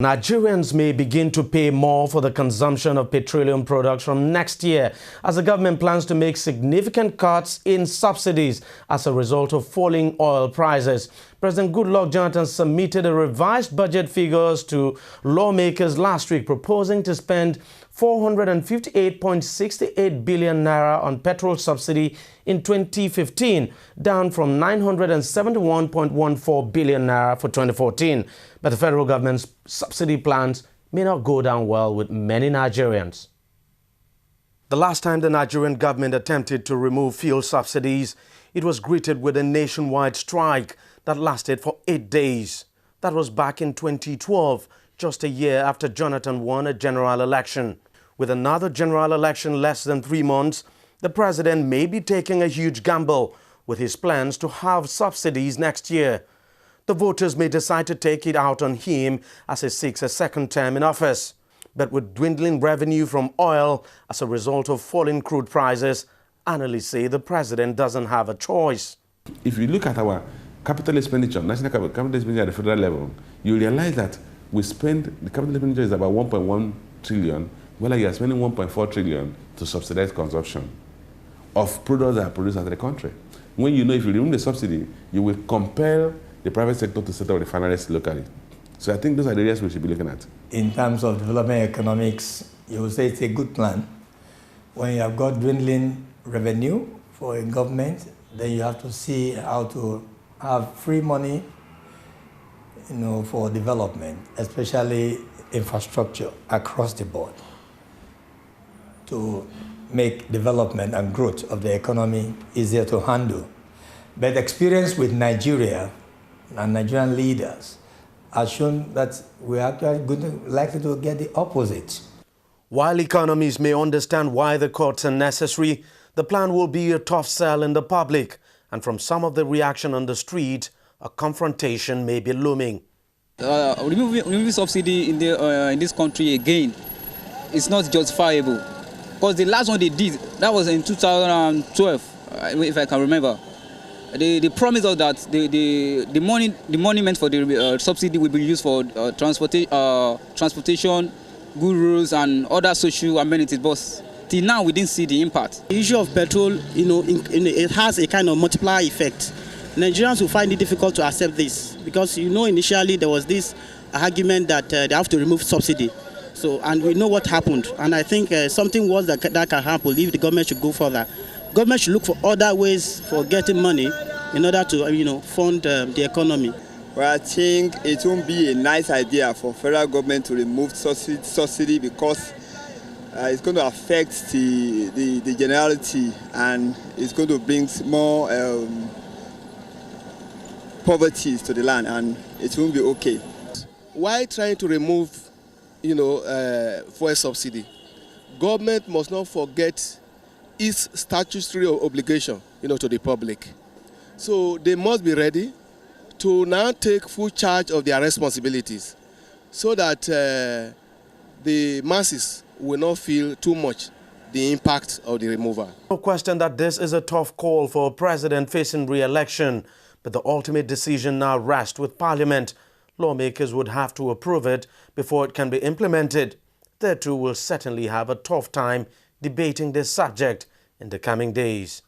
Nigerians may begin to pay more for the consumption of petroleum products from next year as the government plans to make significant cuts in subsidies as a result of falling oil prices. President Goodluck Jonathan submitted a revised budget figures to lawmakers last week, proposing to spend 458.68 billion naira on petrol subsidy in 2015, down from 971.14 billion naira for 2014. But the federal government's subsidy plans may not go down well with many Nigerians. The last time the Nigerian government attempted to remove fuel subsidies, it was greeted with a nationwide strike that lasted for 8 days. That was back in 2012, just a year after Jonathan won a general election. With another general election less than 3 months, the president may be taking a huge gamble with his plans to halve subsidies next year. The voters may decide to take it out on him as he seeks a second term in office. But with dwindling revenue from oil as a result of falling crude prices, analysts say the president doesn't have a choice. If you look at our capital expenditure, national capital expenditure at the federal level, you realize that the capital expenditure is about 1.1 trillion, while you are spending 1.4 trillion to subsidize consumption of products that are produced out of the country. When you know if you remove the subsidy, you will compel the private sector to set up refineries locally. So I think those are the areas we should be looking at. In terms of development economics, you would say it's a good plan. When you have got dwindling revenue for a government, then you have to see how to have free money, for development, especially infrastructure across the board, to make development and growth of the economy easier to handle. But experience with Nigeria and Nigerian leaders has shown that we are actually likely to get the opposite. While economists may understand why the cuts are necessary, the plan will be a tough sell in the public, and from some of the reaction on the street, a confrontation may be looming. Removing subsidy in this country again is not justifiable, because the last one they did, that was in 2012, if I can remember. They promised us that the money meant for the subsidy will be used for transportation, good roads, and other social amenities. But till now, we didn't see the impact. The issue of petrol, it has a kind of multiplier effect. Nigerians will find it difficult to accept this because, initially there was this argument that they have to remove subsidy. So, and we know what happened. And I think something worse that can happen if the government should go further. Government should look for other ways for getting money in order to, fund the economy. Well, I think it won't be a nice idea for federal government to remove subsidy because it's going to affect the generality, and it's going to bring more poverty to the land, and it won't be okay. Why trying to remove, fuel subsidy? Government must not forget its statutory obligation, to the public. So they must be ready to now take full charge of their responsibilities so that the masses will not feel too much the impact of the removal. No question that this is a tough call for a president facing re-election, but the ultimate decision now rests with Parliament. Lawmakers would have to approve it before it can be implemented. They too will certainly have a tough time debating this subject in the coming days.